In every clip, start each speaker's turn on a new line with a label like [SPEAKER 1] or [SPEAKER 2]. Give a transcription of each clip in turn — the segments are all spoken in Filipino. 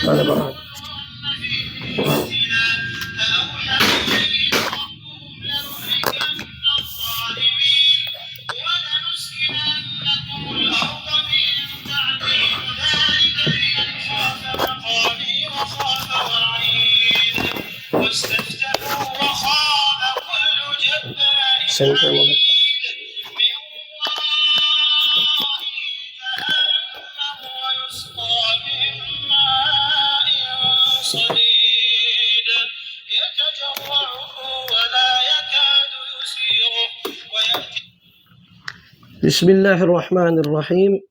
[SPEAKER 1] Ano ba? Center mo. Bismillahirrahmanirrahim.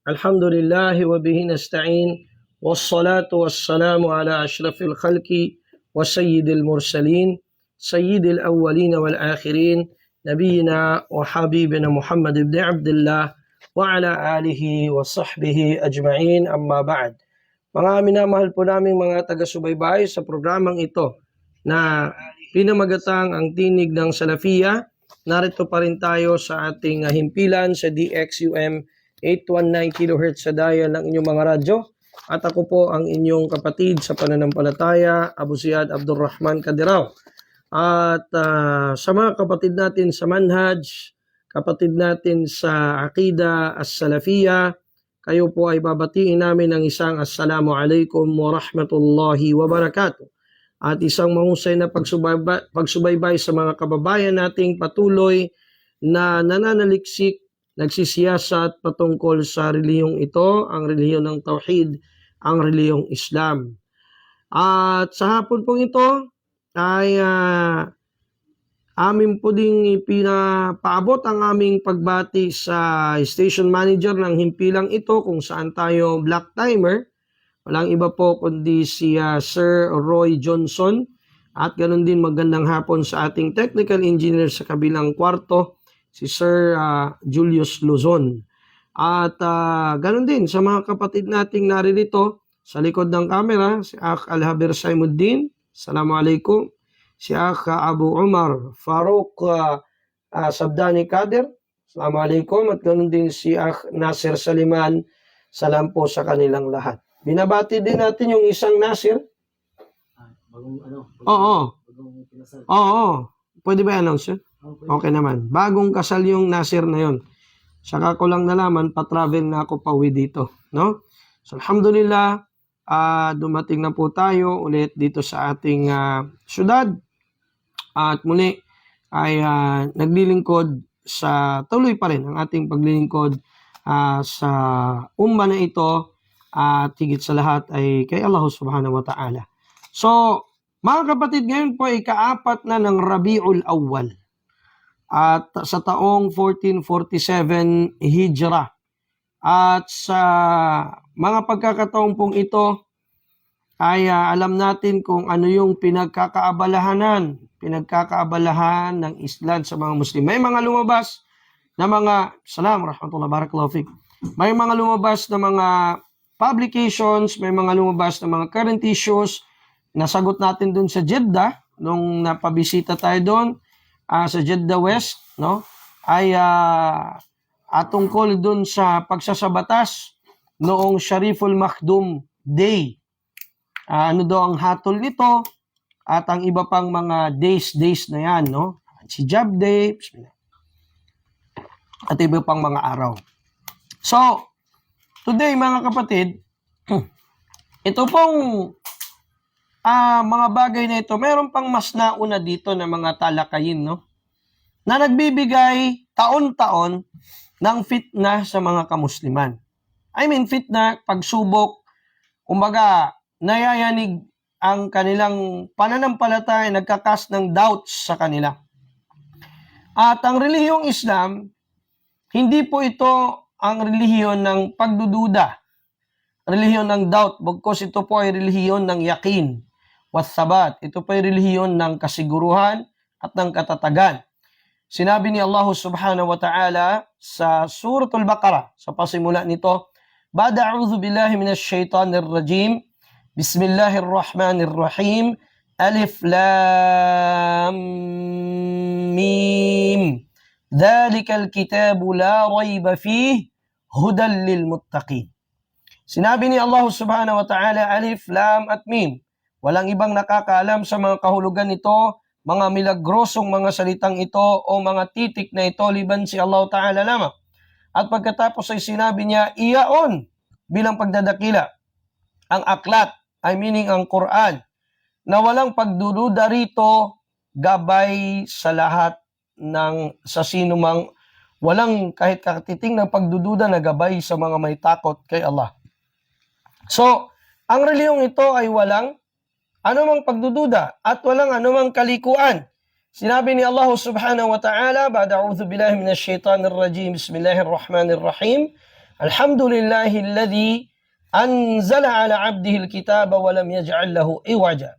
[SPEAKER 1] Alhamdulillah wa bihi nasta'in. Wassalatu wassalamu ala ashrafil khalqi wa sayyidil mursalin, sayyidil awwalin wal akhirin, nabiyina wa habibina Muhammad ibn Abdullah wa ala alihi wa sahbihi ajma'in, amma ba'd. Mga minamahal po naming mga taga-subaybay sa programang ito na pinamagatang ang tinig ng Salafiyya. Narito pa rin tayo sa ating himpilan sa DXUM 819 kHz sa dial ng inyong mga radyo. At ako po ang inyong kapatid sa pananampalataya, Abu Ziyad Abdurrahman Kadiraw. At sa mga kapatid natin sa manhaj, kapatid natin sa Aqida As-Salafiyya, kayo po ay babatiin namin ng isang Assalamu alaikum wa rahmatullahi wa barakatuh. At isang mahusay na pagsubaybay sa mga kababayan nating patuloy na nananaliksik, nagsisiyasat patungkol sa relihiyong ito, ang relihiyon ng Tauhid, ang relihiyong Islam. At sa hapon pong ito ay amin po ding ipinapaabot ang aming pagbati sa station manager ng himpilang ito kung saan tayo black timer. Walang iba po kundi si Sir Roy Johnson, at ganoon din magandang hapon sa ating technical engineer sa kabilang kwarto, si Sir Julius Luzon. At ganoon din sa mga kapatid nating naririto sa likod ng kamera, si Akh Alhaber Saimuddin, Assalamualaikum. Si Akh Abu Umar Farouk Sabdani Kader, Assalamualaikum. At ganoon din si Akh Nasir Saliman, salam po sa kanilang lahat. Binabati din natin yung isang Nasir. Oo. Pwede ba i-announce yun? Okay naman. Bagong kasal yung Nasir na yun. Saka ko lang nalaman, pa-travel na ako pauwi dito. No? So, alhamdulillah, dumating na po tayo ulit dito sa ating syudad. At muli ay naglilingkod sa, tuloy pa rin ang ating paglilingkod sa umma na ito. At higit sa lahat ay kay Allah subhanahu wa ta'ala. So, mga kapatid, ngayon po ay ikaapat na ng Rabiul Awwal. At sa taong 1447 Hijra. At sa mga pagkakataong pong ito, ay alam natin kung ano yung pinagkakaabalahan ng Islam sa mga Muslim. May mga lumabas na mga, rahmatullah, barakallahu fik. May mga lumabas na mga publications, may mga lumabas na mga current issues. Nasagot natin dun sa Jeddah, nung napabisita tayo doon sa Jeddah West, no? Ay tungkol dun sa pagsasabatas noong Shariful Makhdum Day. Ano daw ang hatol nito at ang iba pang mga days na yan, no? Si Jab Day, at iba pang mga araw. So, today, mga kapatid, ito pong mga bagay na ito, meron pang mas nauna dito na mga talakayin, no? Na nagbibigay taon-taon ng fitna sa mga kamusliman. I mean, fitna, pagsubok, kumbaga, nayayanig ang kanilang pananampalataya, nagkakas ng doubts sa kanila. At ang relihiyong Islam, hindi po ito ang relihiyon ng pagdududa, relihiyon ng doubt, bagkus ito po ay relihiyon ng yakin, wasabat. Ito po ay relihiyon ng kasiguruhan at ng katatagan. Sinabi ni Allah subhanahu wa ta'ala sa Suratul Baqarah, sa pasimula nito, Ba'da a'udhu billahi minash shaitanir rajim, Bismillahirrahmanirrahim, Alif Lam Mim, Dhalikal kitabu la rayba fih, Hudan lil muttaqin. Sinabi ni Allah subhanahu wa ta'ala, Alif, Lam at Mim. Walang ibang nakakaalam sa mga kahulugan nito, mga milagrosong mga salitang ito o mga titik na ito liban si Allah ta'ala lamang. At pagkatapos ay sinabi niya, iyaon bilang pagdadakila. Ang aklat, I meaning ang Quran, na walang pagdududa rito, gabay sa lahat sa sinumang walang kahit katiting ng pagdududa na gabay sa mga may takot kay Allah. So, ang reliyong ito ay walang anumang pagdududa at walang anumang kalikuan. Sinabi ni Allah subhanahu wa ta'ala, ba'da a'udhu billahi minash shaitanir rajim, bismillahirrahmanirrahim, alhamdulillahi alladhi anzala ala abdihi alkitaba wa lam yaj'al lahu iwaja.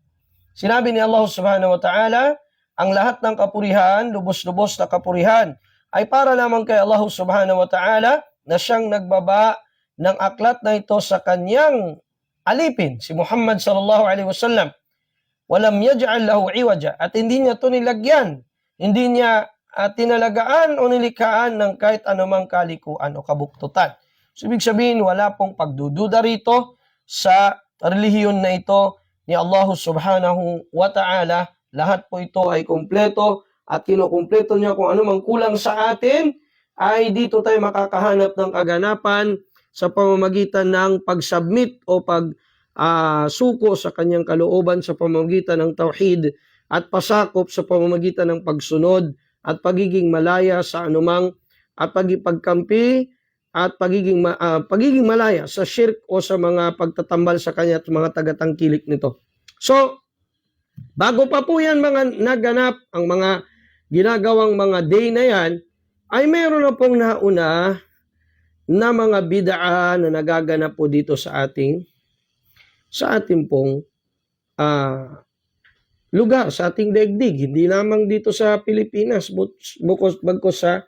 [SPEAKER 1] Sinabi ni Allah subhanahu wa ta'ala, ang lahat ng kapurihan, lubos-lubos na kapurihan, ay para lamang kay Allah subhanahu wa ta'ala na siyang nagbaba ng aklat na ito sa kanyang alipin, si Muhammad sallallahu alaihi wasallam. Walam yaj'al lahu iwaja, at hindi niya ito nilagyan, hindi niya tinalagaan o nilikhaan ng kahit anumang kalikuan o kabuktutan. So, ibig sabihin, wala pong pagdududa rito sa relihiyon na ito ni Allah subhanahu wa ta'ala. Lahat po ito ay kumpleto at kinukumpleto niya kung anumang kulang sa atin, ay dito tayo makakahanap ng kaganapan sa pamamagitan ng pag-submit o suko sa kanyang kalooban sa pamamagitan ng tauhid at pasakop sa pamamagitan ng pagsunod at pagiging malaya sa anumang at pagkampi at pagiging malaya sa shirk o sa mga pagtatambal sa kanya at mga tagatangkilik nito. So, bago pa po yan mga naganap, ang mga ginagawang mga day na yan, ay meron na pong nauna na mga bid'a na nagaganap po dito sa ating pong lugar, sa ating daigdig. Hindi lamang dito sa Pilipinas, bagkus sa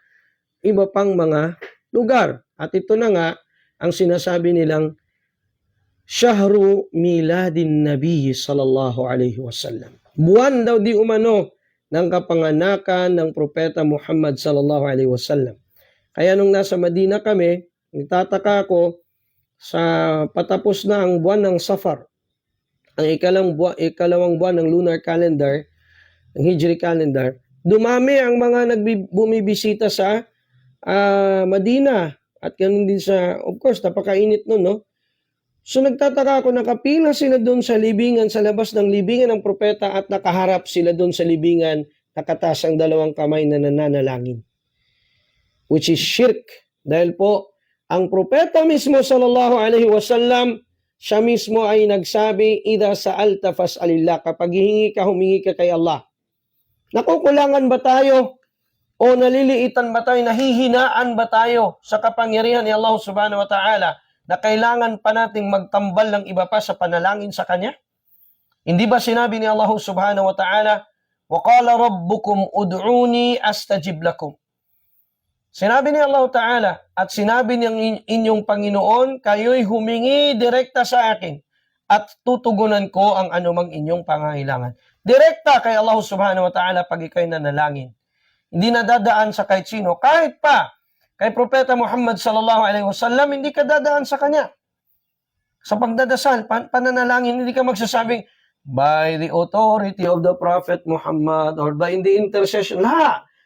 [SPEAKER 1] iba pang mga lugar. At ito na nga ang sinasabi nilang Shahru Miladin Nabi sallallahu alaihi wasallam. Buwan daw di umano ng kapanganakan ng Propeta Muhammad sallallahu alaihi wasallam. Kaya nung nasa Madina kami, nagtataka ako sa patapos na ang buwan ng Safar, ang ikalawang buwan ng lunar calendar, ng Hijri calendar, dumami ang mga bumibisita sa Madina at ganun din sa, of course, napakainit nun, no? So nagtataka ako, nakapila sila doon sa libingan, sa labas ng libingan ng propeta at nakaharap sila doon sa libingan, nakataas ang dalawang kamay na nananalangin. Which is shirk. Dahil po, ang propeta mismo sallallahu alaihi wasallam, siya mismo ay nagsabi, Ida sa'alta fas'alillah, kapag humingi ka kay Allah. Nakukulangan ba tayo? O naliliitan ba tayo? Nahihinaan ba tayo sa kapangyarihan ni Allah subhanahu wa ta'ala na kailangan pa nating magtambal ng iba pa sa panalangin sa Kanya? Hindi ba sinabi ni Allah subhanahu wa ta'ala, وَقَالَ رَبُّكُمْ أُدْعُونِي أَسْتَجِبْ لَكُمْ. Sinabi ni Allah Ta'ala at sinabi ng inyong Panginoon, kayo'y humingi direkta sa akin at tutugunan ko ang anumang inyong pangangailangan. Direkta kay Allah Subhanahu wa Ta'ala pag ikaw'y nanalangin. Hindi na dadaan sa kahit sino. Kahit pa kay Propeta Muhammad sallallahu alaihi wasallam, hindi ka dadaan sa kanya. Sa pagdadasal, pananalangin, hindi ka magsasabing, by the authority of the Prophet Muhammad or by the intercession,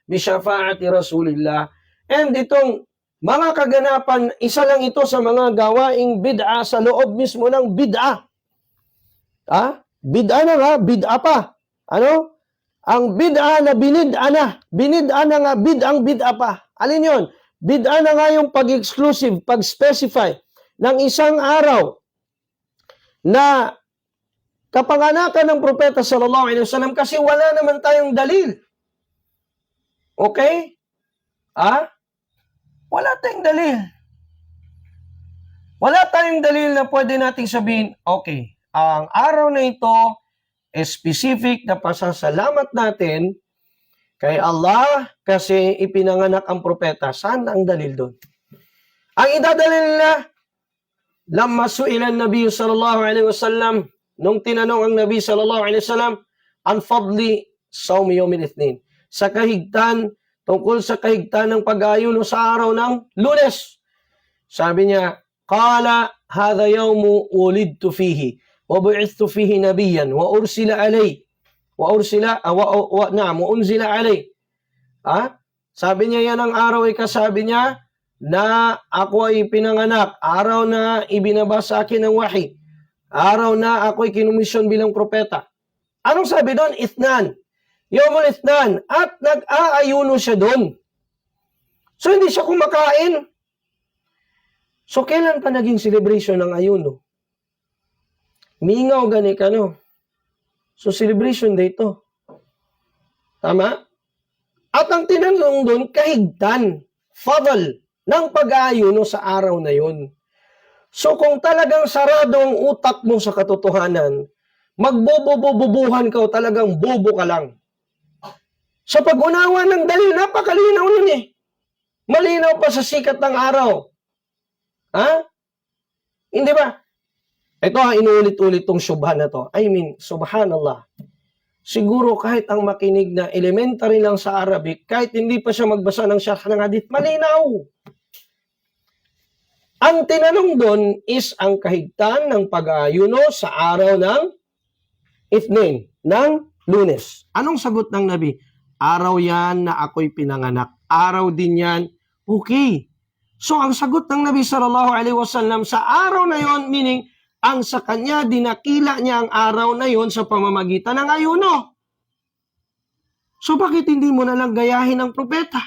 [SPEAKER 1] bisyafaati Rasulillah. And itong mga kaganapan, isa lang ito sa mga gawaing bid'a sa loob mismo ng bid'a. Bid'a na nga, bid'a pa. Ano? Ang bid'a na binid'a na. Binid'a na nga, bid'ang bid'a pa. Alin yon? Bid'a na nga yung pag-exclusive, pag-specify ng isang araw na kapanganakan ng propeta sallallahu alaihi wasallam kasi wala naman tayong dalil. Okay? Wala tayong dalil. Wala tayong dalil na pwede nating sabihin, okay, ang araw na ito specific na pasasalamat natin kay Allah kasi ipinanganak ang propeta. Saan ang dalil doon? Ang idadalil nila, lamma su'ilan Nabi sallallahu alaihi wasallam, nung tinanong ang Nabi sallallahu alaihi wasallam, an fadli sawmi yawmin ithnin, sa kahigtan, tungkol sa kahigtan ng pag-ayuno sa araw ng Lunes. Sabi niya, qala hadha yawmu wulidtu fihi wa bu'ithtu fihi nabiyyan wa ursila alay wa ursila wa unzila alay. Sabi niya yan ang araw ay kasabi niya na ako ay pinanganak, araw na ibinabasa sa akin ng wahi, araw na ako ay kinumisyon bilang propeta. Anong sabi doon? Ithnan. Yawmul Ithnan. At nag-aayuno siya doon. So, hindi siya kumakain. So, kailan pa naging celebration ng ayuno? Mingaw gani ka, no? So, celebration day to. Tama? At ang tinanong doon, kahigtan, fadal, ng pag-aayuno sa araw na yun. So, kung talagang sarado ang utak mo sa katotohanan, magbobobobubuhan ka o talagang bobo ka lang. Sa pag-unawa ng dalil, napakalinaw nun eh. Malinaw pa sa sikat ng araw. Hindi ba? Ito inuulit-ulit tong syubha na to. I mean, subhanallah. Siguro kahit ang makinig na elementary lang sa Arabic, kahit hindi pa siya magbasa ng syarh ng hadith, malinaw. Ang tinanong doon is ang kahigtan ng pag-aayuno sa araw ng Ithnin, ng Lunes. Anong sagot ng Nabi? Araw yan na ako'y pinanganak. Araw din yan. Okay. So ang sagot ng Nabi sallallahu alaihi wasallam sa araw na yon, meaning ang sa kanya dinakila niya ang araw na yon sa pamamagitan ng ayuno. So bakit hindi mo na lang gayahin ang propeta?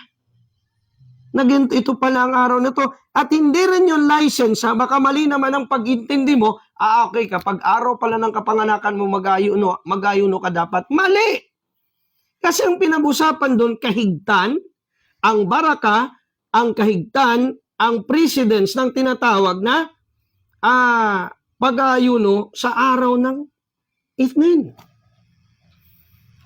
[SPEAKER 1] Ito pala ang araw na to. At hindi rin yung license, baka mali naman ang pag-intindi mo, okay, kapag araw pala ng kapanganakan mo mag-ayuno ka dapat. Mali! Kasi ang pinag-usapan doon, kahigtan, ang baraka, ang kahigtan, ang precedence ng tinatawag na pag-ayuno sa araw ng Ithnin.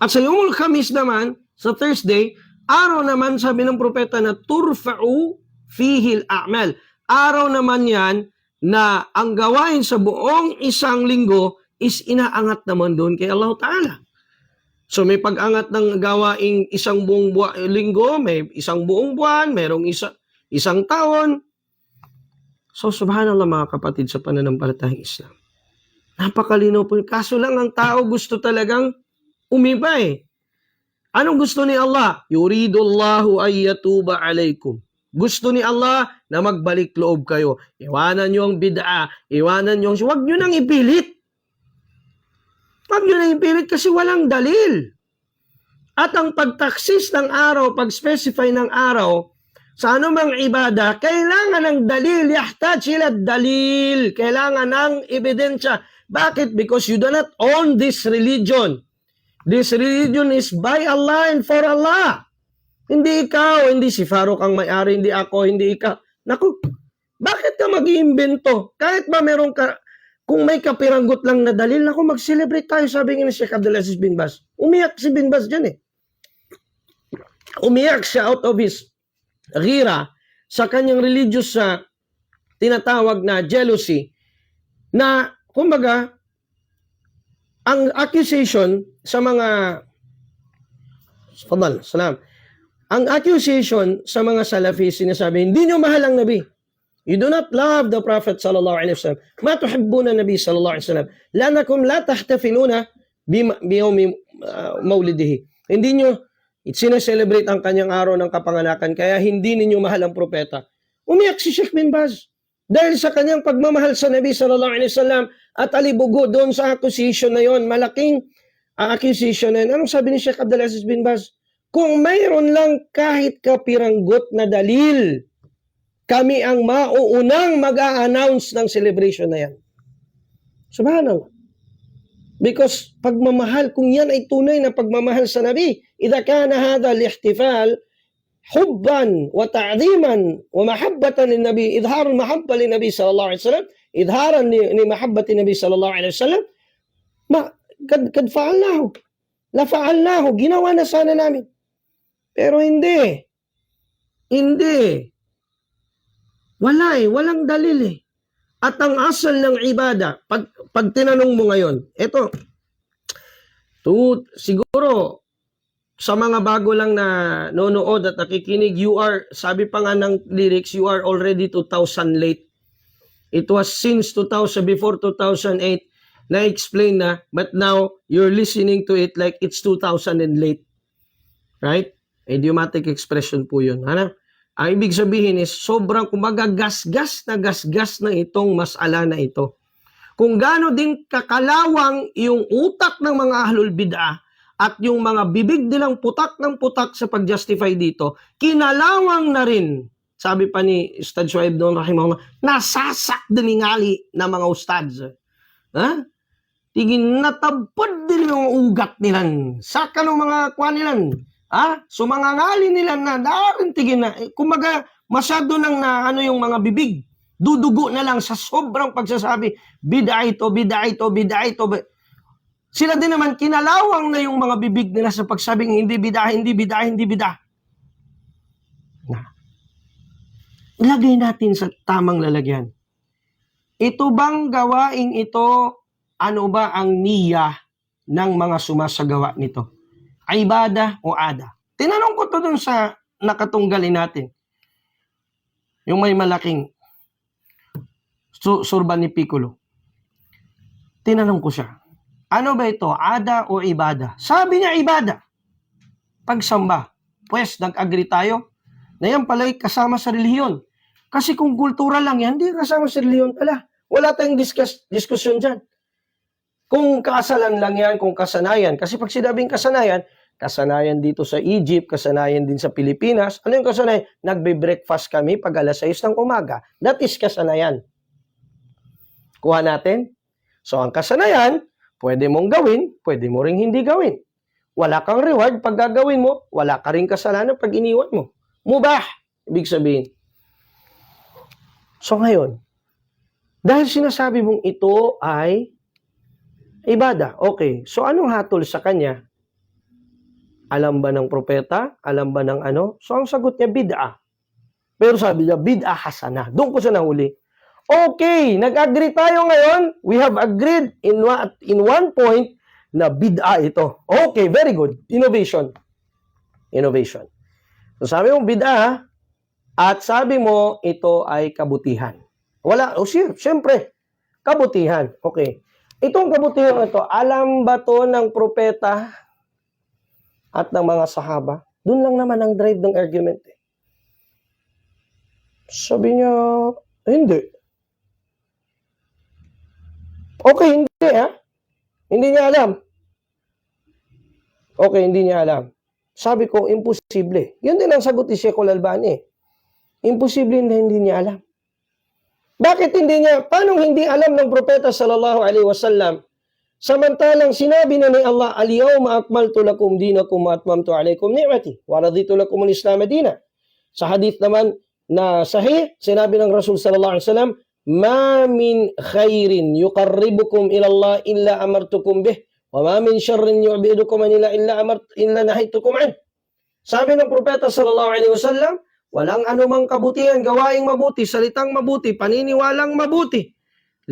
[SPEAKER 1] At sa Yawmul Khamis naman, sa Thursday, araw naman sabi ng propeta na turfa'u fihi al-a'mal. Araw naman yan na ang gawain sa buong isang linggo is inaangat naman doon kay Allah Ta'ala. So may pag-angat ng gawaing isang buong linggo, may isang buong buwan, mayroong isang taon. So subhanallah mga kapatid sa pananampalatayang Islam. Napakalinaw po. Kaso lang ang tao gusto talagang umiba eh. Anong gusto ni Allah? Yuridullahu ayyatuba alaykum. Gusto ni Allah na magbalik loob kayo. Iwanan nyo ang bid'a. Iwanan nyo. Huwag nyo nang ipilit. Huwag nyo nang ipilit kasi walang dalil. At ang pagtaksis ng araw, pag-specify ng araw, sa anumang ibada, kailangan ng dalil. Yahtaj ila dalil. Kailangan ng ebidensya. Bakit? Because you do not own this religion. This religion is by Allah and for Allah. Hindi ikaw, hindi si Farouk ang may-ari, hindi ako, hindi ikaw. Naku, bakit ka mag-iimbento? Kahit ba meron ka, kung may kapiranggot lang na dalil, naku, mag-celebrate tayo, sabi nga ni Sheikh Abdulaziz bin Baz. Umiyak si bin Baz dyan eh. Umiyak siya out of his ghira sa kanyang religious tinatawag na jealousy na, kumbaga, ang accusation sa mga ang accusation sa mga Salafi sinasabi, hindi nyo mahal ang Nabi. You do not love the Prophet sallallahu alaihi wasallam. Ma tuhibbuna Nabi sallallahu alaihi wasallam. Lanakum la tahtafiluna biyawmi maulidihi. Hindi nyo sineselebrate ang kanyang araw ng kapanganakan, kaya hindi ninyo mahal ang propeta. Umiyak si Sheikh bin Baz dahil sa kanyang pagmamahal sa Nabi sallallahu alaihi wasallam at alibugo doon sa accusation na yon, malaking accusation na yun. Anong sabi ni Sheikh Abdulaziz bin Baz? Kung mayroon lang kahit kapiranggot na dalil, kami ang mauunang mag-a-announce ng celebration na yan. Subhanallah. Because pagmamahal, kung yan ay tunay na pagmamahal sa Nabi, idha kana hadha al-ihtifal hubban wa ta'dhiman wa mahabbatan lin Nabi, idharul mahabba lin Nabi sallallahu alaihi wasallam, idharan ni mahabbati Nabi sallallahu alaihi wasallam, kad fa'alnahu. La fa'alnahu, ginawa na sana namin. Pero hindi. Hindi. Walang dalil eh. At ang asal ng ibada, pag tinanong mo ngayon, ito, siguro, sa mga bago lang na nonood at nakikinig, sabi pa nga ng lyrics, you are already 2,000 late It was since 2000, before 2008, na-explain na, but now, you're listening to it like it's 2000 and late. Right? Idiomatic expression po yun. Ano? Ang ibig sabihin is, sobrang kumaga gasgas na itong masala na ito. Kung gaano din kakalawang yung utak ng mga ahlul bid'ah at yung mga bibig nilang putak ng putak sa pag-justify dito, kinalawang na rin, sabi pa ni Ustad Shuaib doon, rahimahullah, nasasak din ngali na mga ustads. Ha? Tigin natabod din yung ugat nilan. Saka ng mga kuha nilan. So mga ngali nila na darintigin na. Kumaga masyado nang na ano yung mga bibig. Dudugo na lang sa sobrang pagsasabi, bid'a ito, bid'a ito, bid'a ito. Sila din naman kinalawang na yung mga bibig nila sa pagsabing hindi bid'a, hindi bid'a, hindi bid'a. Ilagay natin sa tamang lalagyan. Ito bang gawaing ito, ano ba ang niya ng mga sumasagawa nito? Ibada o ada? Tinanong ko to dun sa nakatunggali natin. Yung may malaking surban ni Piccolo. Tinanong ko siya, ano ba ito? Ada o ibada? Sabi niya ibada. Pagsamba. Pues, nag-agree tayo na yan pala'y kasama sa relihiyon. Kasi kung kultura lang yan, hindi kasama sa relihiyon pala. Wala tayong diskusyon dyan. Kung kasalan lang yan, kung kasanayan. Kasi pag sinabing kasanayan, kasanayan dito sa Egypt, kasanayan din sa Pilipinas. Ano yung kasanayan? Nagbe-breakfast kami pag alas 6 ng umaga. That is kasanayan. Kuha natin. So, ang kasanayan, pwede mong gawin, pwede mo ring hindi gawin. Wala kang reward pag gagawin mo, wala ka ring kasalanan pag iniwan mo. Mubah, ibig sabihin. So, ngayon, dahil sinasabi mong ito ay ibada. Okay. So, anong hatol sa kanya? Alam ba ng propeta? Alam ba ng ano? So, ang sagot niya, bid'ah. Pero sabi niya, bid'ah hasana. Doon ko siya nahuli. Okay. Nag-agree tayo ngayon. We have agreed in one point na bid'ah ito. Okay. Very good. Innovation. Innovation. So, sabi mo, bid'ah. At sabi mo, ito ay kabutihan. Wala. Siyempre. Kabutihan. Okay. Itong kabutihan ito, alam ba to ng propeta at ng mga sahaba? Doon lang naman ang drive ng argument. Sabi niya, hindi. Okay, hindi ha? Hindi niya alam. Okay, hindi niya alam. Sabi ko, imposible. Yun din ang sagot ni Sheikh Al-Albani. Imposible na hindi niya alam. Bakit hindi niya? Paano hindi alam ng propeta sallallahu alaihi wasallam? Samantalang sinabi na ni Allah, "Al-yawma akmaltu lakum dinakum wa atmamtu alaykum ni'mati wa raditu lakum al-Islam dinan." Sa hadith naman na sahih, sinabi ng Rasul sallallahu alaihi wasallam, "Ma min khairin yuqarribukum ila Allah illa amartukum bih, wa ma min sharrin yu'bidukum illa illa nahaytukum an." Sabi ng propeta sallallahu alaihi wasallam, walang anumang kabutihan, gawaing mabuti, salitang mabuti, paniniwalang mabuti.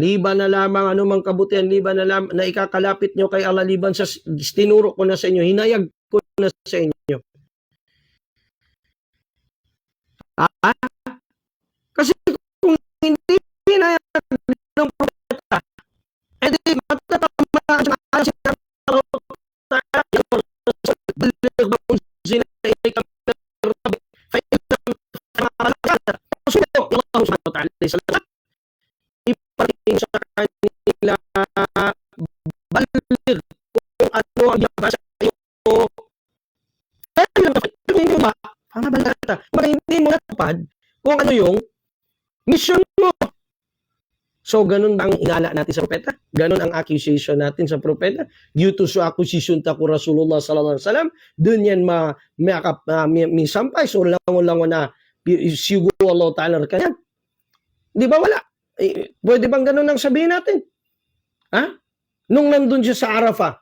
[SPEAKER 1] Liban na lamang anumang kabutihan, liban na lamang na ikakalapit nyo kay Allah, liban sa tinuro ko na sa inyo, hinayag ko na sa inyo. Kasi kung hindi hinayag ng propeta, edi matatama siya iparating sa kanila balir kung ano ang yaba sa iyo. Hindi ba? Pamabalata. Hindi mo natupad kung ano yung mission mo. So, ganun ba ang ingala natin sa propeta? Ganun ang accusation natin sa propeta? Due to sa accusation ta ko Rasulullah sallallahu alaihi wasallam, dun yan may sampay. So, langon-langon na siguro Allah ta'ala kanya. Di ba wala? Pwede bang ganun ang sabihin natin? Ha? Nung nandun siya sa Arafah,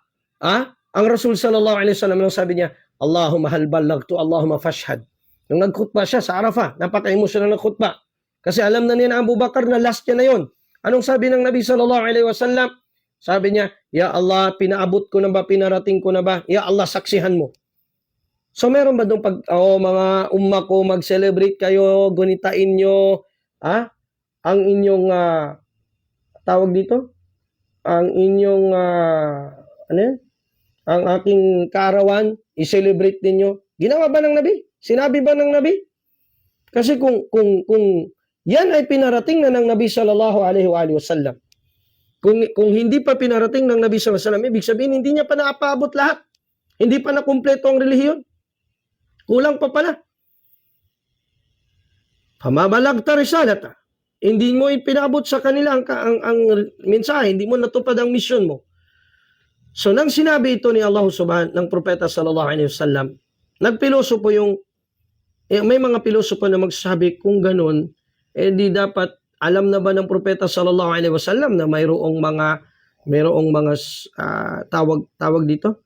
[SPEAKER 1] ang Rasul sallallahu alaihi wasallam nang sabi niya, Allahumma hal ballagtu, Allahumma fashhad. Nung nagkhutba siya sa Arafah, napaka-emosyonal ng khutba. Kasi alam na niya na Abu Bakar na last niya na yon. Anong sabi ng Nabi sallallahu alaihi wasallam? Sabi niya, Ya Allah, pinaabot ko na ba, pinarating ko na ba? Ya Allah, saksihan mo. So meron ba doon pag mga umma ko mag-celebrate kayo, gunitain nyo, ang inyong tawag dito, ang inyong ano yan? Ang aking kaarawan, i-celebrate ninyo. Ginawa ba ng Nabi? Sinabi ba ng Nabi? Kasi kung yan ay pinarating na ng Nabi sallallahu alaihi wasallam, kung hindi pa pinarating ng Nabi sallallahu alaihi wasallam, ibig sabihin hindi niya pa naapaabot lahat. Hindi pa nakumpleto ang relihiyon. Kulang pa pala. Pamabalagta risalata. Hindi mo ipinabot sa kanila ang mensahe, hindi mo natupad ang misyon mo. So nang sinabi ito ni Allah subhanahu ng propeta sallallahu alaihi wasallam, nagpilosopo may mga pilosopo na magsasabi kung ganun, di dapat alam na ba ng propeta sallallahu alaihi wasallam na mayroong mga tawag dito?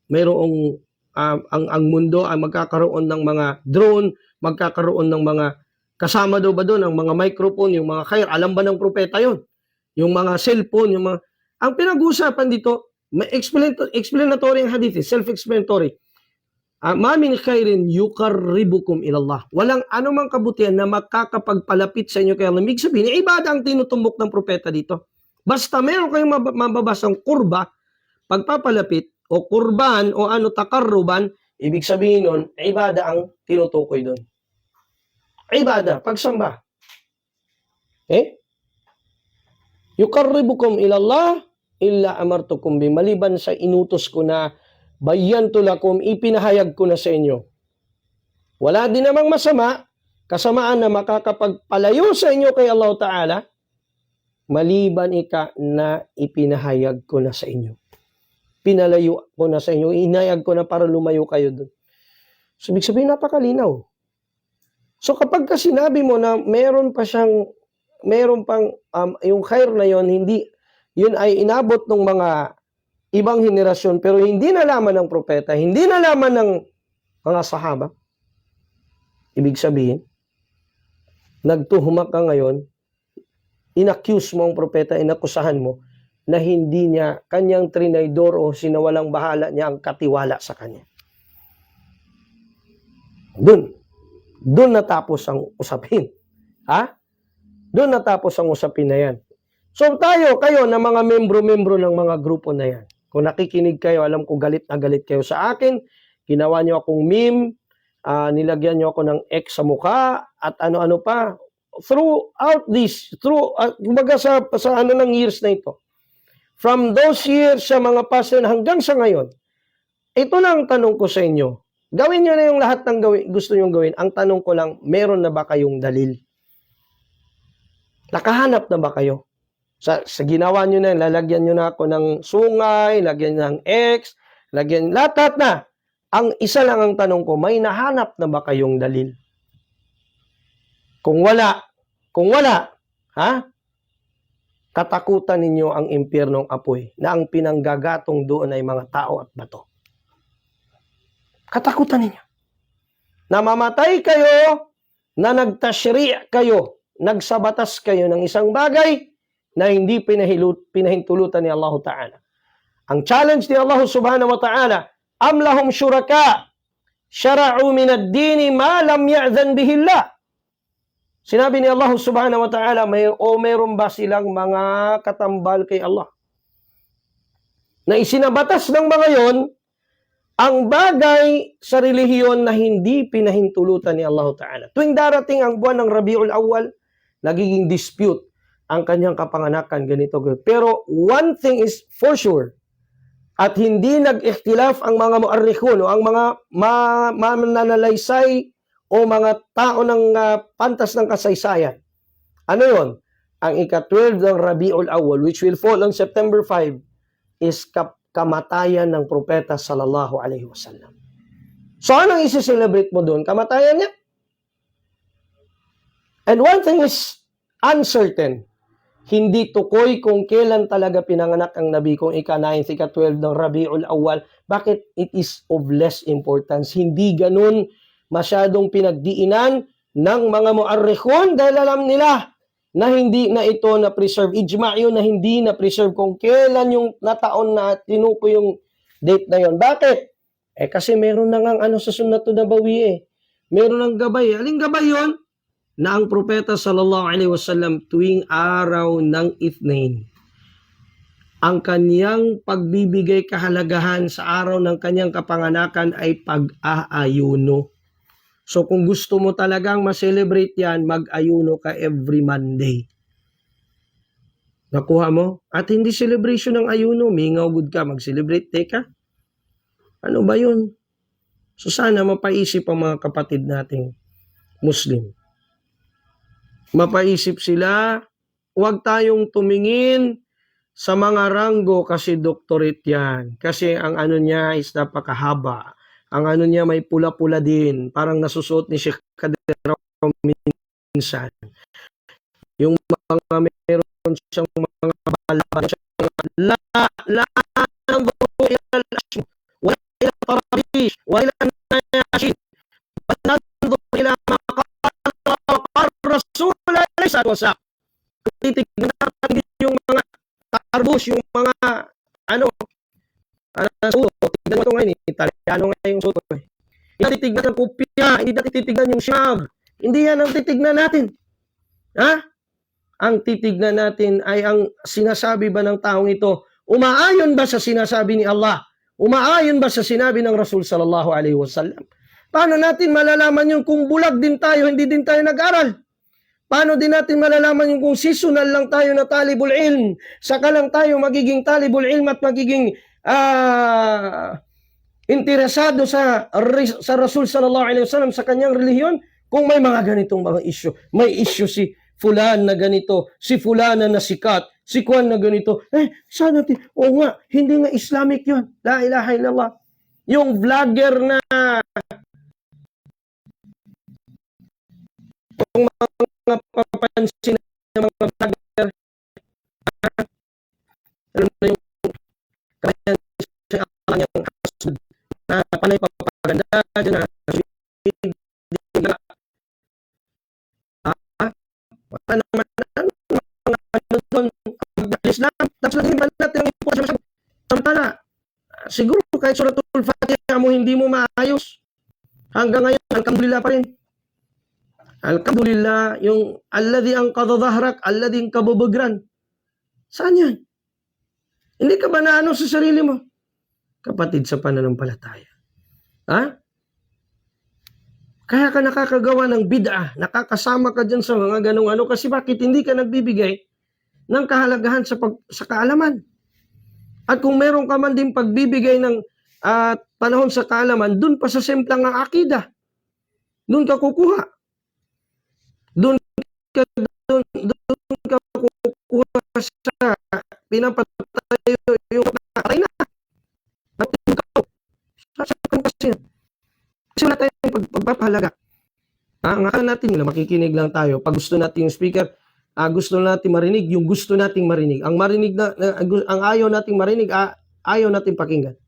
[SPEAKER 1] Mayroong ang mundo ay magkakaroon ng mga drone, magkakaroon ng mga kasama daw ba doon ang mga microphone, yung mga khair, alam ba ng propeta yon? Yung mga cellphone, yung mga ang pinag-uusapan dito, may explanatory ang hadith, self-explanatory. Ma min khairin yuqarribukum ilallah. Walang anumang kabutihan na makakapagpalapit sa inyo kay Allah. Ibig sabihin, ibada ang tinutumbok ng propeta dito. Basta meron kayong mababasang kurba, pagpapalapit, o kurban, o takarruban, ibig sabihin nun, ibada ang tinutukoy doon. Ibada, pagsamba. Yuqarribukum ilallah, illa amartukum bi. Maliban sa inutos ko na, bayantu lakum, ipinahayag ko na sa inyo. Wala din namang masama, kasamaan na makakapagpalayo sa inyo kay Allah Ta'ala, maliban na ipinahayag ko na sa inyo. Pinalayo ko na sa inyo, inayag ko na para lumayo kayo doon. So, ibig sabihin, napakalinaw. So, kapag ka sinabi mo na meron pang, yung khair na yon, yun ay inabot ng mga ibang henerasyon, pero hindi nalaman ng propeta, hindi nalaman ng mga sahaba, ibig sabihin, nagtuhumak ka ngayon, inaccuse mo ang propeta, inakusahan mo, na hindi niya kanyang trinaydor o sinawalang bahala niya ang katiwala sa kanya. Doon natapos ang usapin. Doon natapos ang usapin na yan. So kayo na mga membro-membro ng mga grupo na yan, kung nakikinig kayo, alam ko galit na galit kayo sa akin, ginawa niyo akong meme, nilagyan niyo ako ng X sa mukha, at ano-ano pa, kumbaga sa ng years na ito. From those years sa mga past hanggang sa ngayon, ito na ang tanong ko sa inyo. Gawin nyo na yung lahat ng gusto nyo gawin. Ang tanong ko lang, meron na ba kayong dalil? Nakahanap na ba kayo? Sa ginawa nyo na, lalagyan nyo na ako ng sungay, lagyan ng X, lahat na. Ang isa lang ang tanong ko, may nahanap na ba kayong dalil? Kung wala, katakutan ninyo ang impyernong apoy na ang pinanggagatong doon ay mga tao at bato. Katakutan ninyo. Namamatay kayo, na nagtashri' kayo, nagsabatas kayo ng isang bagay na hindi pinahintulutan ni Allah Ta'ala. Ang challenge ni Allah Subhanahu wa Ta'ala, am lahum syuraka syara'u min ad-dini ma lam ya'zan bihi Allah. Sinabi ni Allah Subhanahu wa Ta'ala, meron ba silang mga katambal kay Allah? Na isinabatas ng mga yon ang bagay sa relihiyon na hindi pinahintulutan ni Allah Ta'ala. Tuwing darating ang buwan ng Rabiul Awwal, nagiging dispute ang kanyang kapanganakan, ganito. Pero one thing is for sure, at hindi nag-ikhtilaf ang mga mu'arrikhun o ang mga mananalaysay o mga tao ng pantas ng kasaysayan. Ano yon? Ang ika-12 ng Rabiul Awwal, which will fall on September 5, is kamatayan ng propeta sallallahu alaihi wasallam. So anong isi-celebrate mo doon? Kamatayan niya. And one thing is uncertain. Hindi tukoy kung kailan talaga pinanganak ang Nabi, kung ika-9, ika-12 ng Rabiul Awwal. Bakit? It is of less importance. Hindi ganun masyadong pinagdiinan ng mga mu'arrikhun dahil alam nila na hindi na ito na-preserve. Ijma' yun na hindi na-preserve kung kailan yung nataon na tinukoy yung date na yon. Bakit? Kasi meron na nga sa Sunnatun Nabawi Meron ng gabay. Aling gabay yon? na ang propeta sallallahu alaihi wasallam tuwing araw ng Ithnain, ang kanyang pagbibigay kahalagahan sa araw ng kanyang kapanganakan ay pag-aayuno. So kung gusto mo talagang ma-celebrate yan, mag-ayuno ka every Monday. Nakuha mo? At hindi celebration ng ayuno, mingaw good ka, mag-celebrate. Teka, ano ba yun? So sana mapaisip ang mga kapatid nating Muslim. Mapaisip sila, huwag tayong tumingin sa mga ranggo kasi doctorate yan. Kasi ang ano niya is napakahaba. Ang ano niya may pula-pula din. Parang nasusuot ni Sheikh Kader minsan. Yung mga meron siyang mga balaban. La nanzuru ila al-ashmu wa ila tarabish wa ila an-nayashi wa nanzuru ila maqar rasul laysa wasa. Titignan natin yung mga arbus, yung mga ano suto. Tignan mo ito ngayon, Italiano ngayon yung suto. Hindi titignan ng kopya, hindi natin titignan yung shag. Hindi yan ang titignan natin. Ha? Ang titignan natin ay ang sinasabi ba ng taong ito, umaayon ba sa sinasabi ni Allah? Umaayon ba sa sinabi ng Rasul sallallahu alaihi wasallam? Paano natin malalaman yung kung bulag din tayo, hindi din tayo nag-aral? Paano din natin malalaman yung kung seasonal lang tayo na talibul ilm, saka lang tayo magiging talibul ilm at magiging interesado sa Rasul sallallahu alaihi wasallam sa kanyang relihiyon kung may mga ganitong mga issue. May issue si fulan na ganito, si fulana na sikat, si kuan na ganito. Sana natin, o nga, hindi nga Islamic yun. La ilaha illallah. Yung vlogger na kung mga papansin ng mga vlogger, ano na yung kaya siya ang kanyang hasud na panay papaganda dyan na wala naman mga ano doon Islam, tapos laging ba natin ang impormasyon masyado samtala siguro kahit suratul Fatiha mo hindi mo maayos hanggang ngayon, alhamdulillah pa rin. Alhamdulillah, yung alladhi anqadha dhahrak, alladhi kabubugran, saan yan? Hindi ka ba naano sa sarili mo? Kapatid sa pananampalataya. Ha? Kaya ka nakakagawa ng bid'ah, nakakasama ka dyan sa mga ganong ano, kasi bakit hindi ka nagbibigay ng kahalagahan sa kaalaman? At kung meron ka man din pagbibigay ng panahon sa kaalaman, dun pa sa semplang ang akida. Dun ka kukuha. Dun ka kukuha sa pinapatayo yung nakatay na. At ikaw, sasakan kasi yan. Kasi wala tayong pagpapahalaga. Ang akala natin nila, makikinig lang tayo. Pag gusto natin yung speaker, gusto natin marinig, yung gusto nating marinig. Ang marinig na, ang ayaw nating marinig, ayaw nating pakinggan.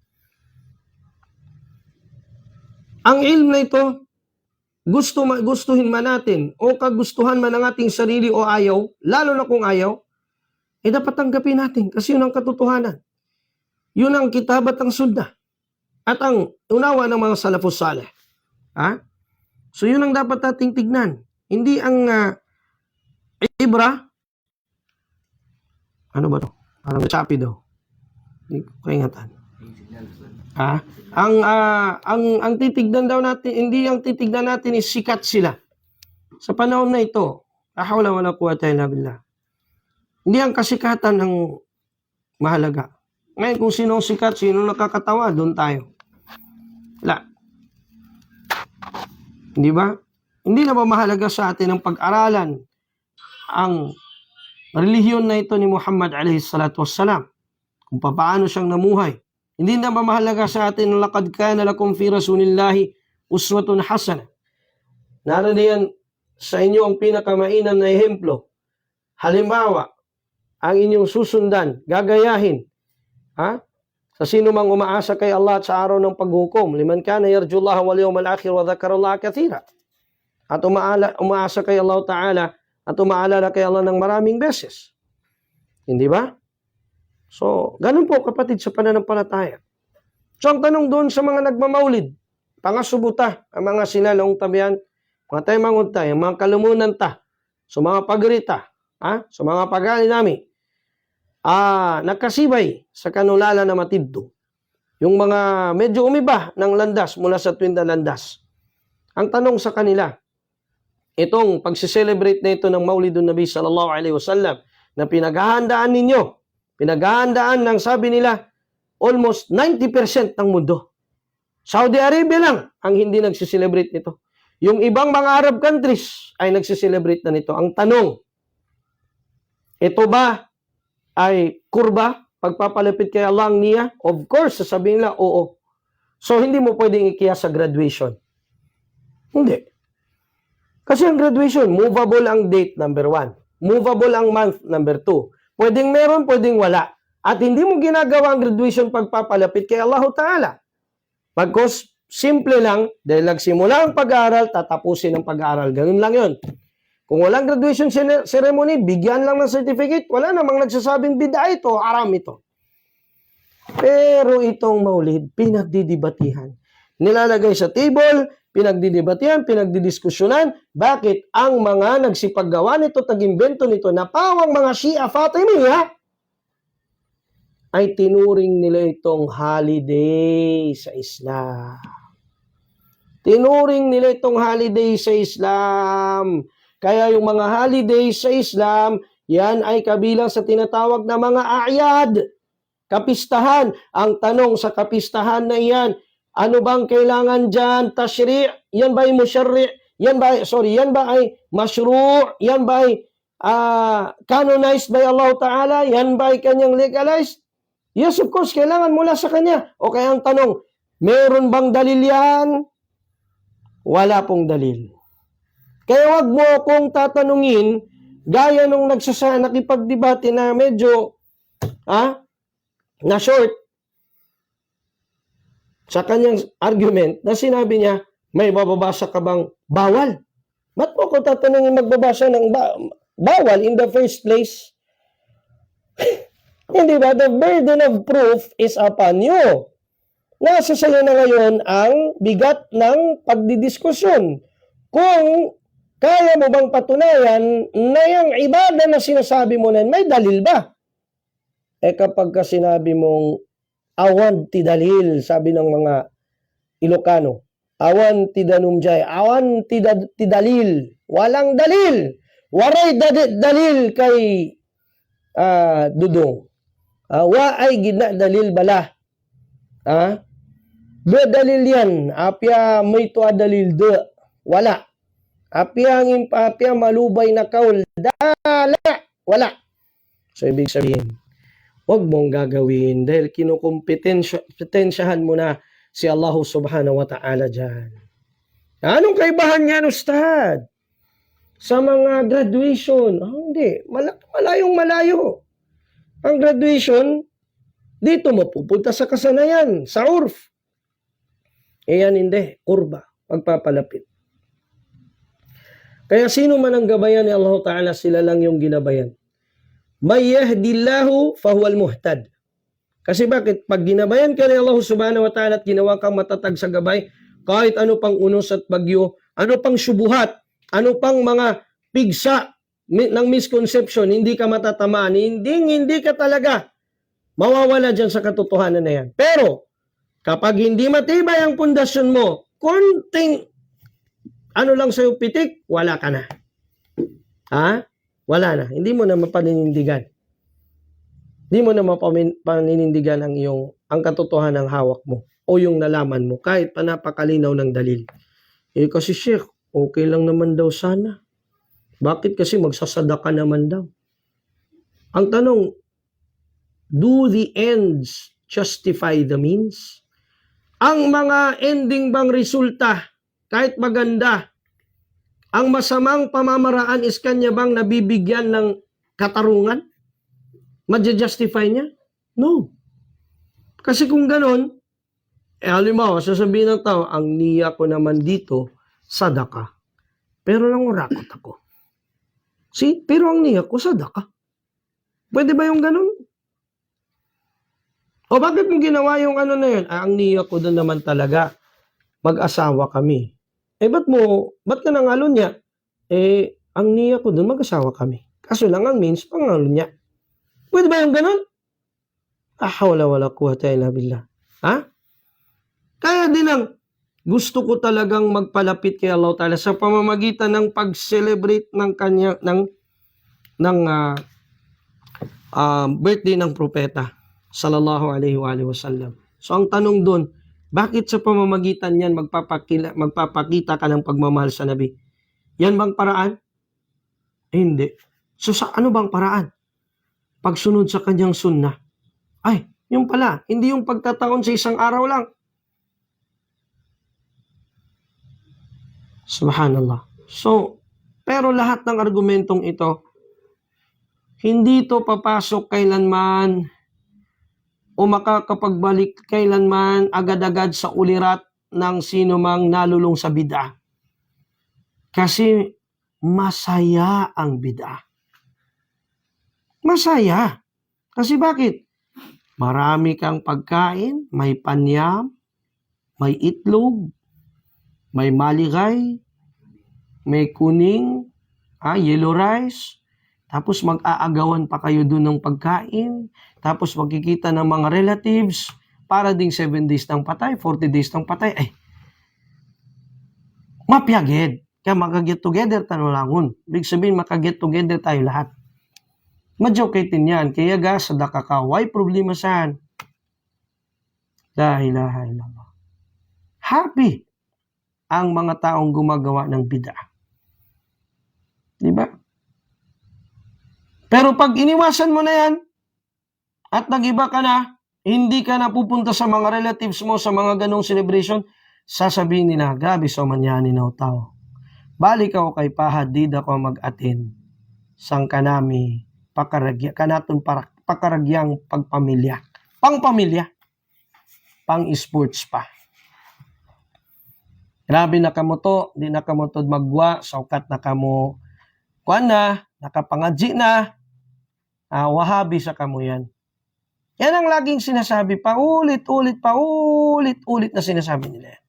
[SPEAKER 1] Ang ilm na ito, gustuhin man natin o kagustuhan man ng ating sarili o ayaw, lalo na kung ayaw, dapat tanggapin natin kasi yun ang katotohanan. Yun ang kitab at ang sunnah. At ang unawa ng mga salafus salih. So yun ang dapat nating tignan. Hindi ang ibra. Ano ba to? Parang chapi daw. Hindi ko kaingatan. Ang titignan daw natin, hindi ang titignan natin is sikat sila. Sa panahon na ito, la hawla wala quwwata illa billah. Hindi ang kasikatan ang mahalaga. Ngayon kung sino sikat, sino nakakatawa, doon tayo. Wala. Hindi ba? Hindi na ba mahalaga sa atin ang pag-aralan ang relihiyon na ito ni Muhammad alaihi salatu wassalam? Kung paano siyang namuhay. Hindi na ba mahalaga sa atin ang laqad kana lakum fi rasulillahi uswatun hasana? Naroon sa inyo ang pinakamainam na ehemplo. Halimbawa, ang inyong susundan, gagayahin. Sa sino mang umaasa kay Allah at sa araw ng paghukom. Liman kana yarjullaha wal yawmal akhir wa dhakarallaha kathira. At umaasa kay Allah Ta'ala at umaalala kay Allah ng maraming beses. Hindi ba? So, ganun po kapatid sa pananampalataya. So, ang tanong doon sa mga nagmamaulid, pangasubuta, ang mga sila laong tabihan, mga tayo manguntay, mga kalumunan ta, so mga pagrita, so mga pag-ali nami, nagkasibay sa kanulala na matidto. Yung mga medyo umiba ng landas mula sa twinda landas. Ang tanong sa kanila, itong pagsiselebrate na ito ng Maulidun Nabi sallallahu alaihi wasallam na pinaghahandaan ninyo, pinaghahandaan ng sabi nila, almost 90% ng mundo. Saudi Arabia lang ang hindi nagsiselebrate nito. Yung ibang mga Arab countries ay nagsiselebrate na nito. Ang tanong, ito ba ay kurba? Pagpapalapit kay Allah ang niya? Of course, sasabihin nila, oo. So, hindi mo pwedeng ikiyas sa graduation. Hindi. Kasi ang graduation, movable ang date, number 1. Movable ang month, number 2. Pwedeng meron, pwedeng wala. At hindi mo ginagawa ang graduation pagpapalapit kay Allah Ta'ala. Pagkos, simple lang, dahil nagsimula ang pag-aaral, tatapusin ang pag-aaral. Ganun lang yun. Kung walang graduation ceremony, bigyan lang ng certificate, wala namang nagsasabing bid'a ito, aram ito. Pero itong maulid, pinagdidibatihan. Nilalagay sa table, pinagdidibatihan, pinagdidiskusyonan, bakit ang mga nagsipaggawa nito, tag-imbento nito, na pawang mga Shia Fatimiyya, ay tinuring nila itong holiday sa Islam. Tinuring nila itong holiday sa Islam. Kaya yung mga holiday sa Islam, yan ay kabilang sa tinatawag na mga a'yad, kapistahan. Ang tanong sa kapistahan na yan, ano bang kailangan dyan? Tashri', yan ba ay musyarri', yan ba ay mashru', yan ba ay canonized by Allah Ta'ala, yan ba ay kanyang legalized? Yes, of course, kailangan mula sa kanya. O kaya ang tanong, meron bang dalil yan? Wala pong dalil. Kaya wag mo akong tatanungin, gaya nung nakipagdebate na medyo, na short, sa kanyang argument, na sinabi niya, may bababasa ka bang bawal? Ba't mo ako tatanungin magbabasa ng bawal in the first place? Hindi ba? The burden of proof is upon you. Nasa sayo na ngayon ang bigat ng pagdidiskusyon. Kung kaya mo bang patunayan na yung ibada na sinasabi mo na may dalil ba? Kapag ka sinabi mong awan ti dalil, sabi ng mga Ilocano, awan ti danumjay, awan ti dalil, walang dalil, waray dalil kay Dudong. Wa ay gina dalil bala. Be dalil yan, apya may tuwa dalil de, wala. Apya malubay na kaul, wala. So, ibig sabihin, huwag mong gagawin dahil kinukumpetensyahan mo na si Allah subhanahu wa ta'ala dyan. Anong kaibahan yan, Ustad? Sa mga graduation, hindi, malayong malayo. Ang graduation, dito mo pupunta sa kasanayan, sa urf. Yan hindi, kurba, pagpapalapit. Kaya sino man ang gabayan ni Allah Ta'ala, sila lang yung ginabayan. May yahdillahu fahuwal muhtad. Kasi bakit? Pag ginabayan ka ni Allah Subhanahu wa Ta'ala at ginawa kang matatag sa gabay, kahit ano pang unos at bagyo, ano pang syubuhat, ano pang mga pigsa ng misconception, hindi ka matatamaan, hindi ka talaga mawawala dyan sa katotohanan na yan. Pero, kapag hindi matibay ang pundasyon mo, konting ano lang sa'yo pitik, wala ka na. Wala na. Hindi mo na mapaninindigan. Hindi mo na mapaninindigan ang katotohanan ng hawak mo o yung nalaman mo kahit pa napakalinaw ng dalil. Kasi Sheikh, okay lang naman daw sana. Bakit? Kasi magsasadaka naman daw. Ang tanong, do the ends justify the means? Ang mga ending bang resulta, kahit maganda, ang masamang pamamaraan is kanya bang nabibigyan ng katarungan? Madja-justify niya? No. Kasi kung ganon, halimbawa, sasabihin ng tao, ang niya ko naman dito, sadaka. Pero nangurakot ako. Pero ang niya ko, sadaka. Pwede ba yung ganon? O bakit mo ginawa yung ano na yun? Ang niya ko doon naman talaga, mag-asawa kami. ba't ka nangalon niya? Ang niya ko doon, mag-asawa kami. Kaso lang ang means, pangalon niya. Pwede ba yung ganun? Hawla wala quwwata illa billah. Ha? Kaya din ang gusto ko talagang magpalapit kay Allah Ta'ala sa pamamagitan ng pag-celebrate ng kanya, ng birthday ng propeta sallallahu alaihi wa sallam. So ang tanong doon, bakit sa pamamagitan niyan magpapakita ka ng pagmamahal sa Nabi? Yan bang paraan? Hindi. So sa ano bang paraan? Pagsunod sa kanyang sunnah. Ay, yung pala, hindi yung pagtataon sa isang araw lang. Subhanallah. So, pero lahat ng argumentong ito, hindi ito papasok kailanman o makakapagbalik kailanman agad-agad sa ulirat ng sino mang nalulung sa bid'ah. Kasi masaya ang bid'ah. Masaya. Kasi bakit? Marami kang pagkain, may panyam, may itlog, may maligay, may kuning, yellow rice, tapos mag-aagawan pa kayo dun ng pagkain, tapos magkikita ng mga relatives, para ding 7 days ng patay, 40 days ng patay, mapyagid. Kaya makaget together tayo langon. Ibig sabihin, makaget together tayo lahat. Madyokitin yan. Kaya sadaka ka. Why problema saan? La ilaha illallah. Happy ang mga taong gumagawa ng bid'ah. Diba? Pero pag iniwasan mo na yan, at nag-iba ka na, hindi ka na pupunta sa mga relatives mo, sa mga ganong celebration, sasabihin nila, grabe so manyanin na tao. Balik ako kay Pahad, di ako mag-atin. Sang kanami, kanaton pakaragyang pagpamilya. Pangpamilya. Pang-sports pa. Grabe na kamo to, di na kamo to magwa, saukat na kamo, kuan na, nakapangadji na, wahabi sa kamo yan. Yan ang laging sinasabi, paulit na sinasabi nila yan.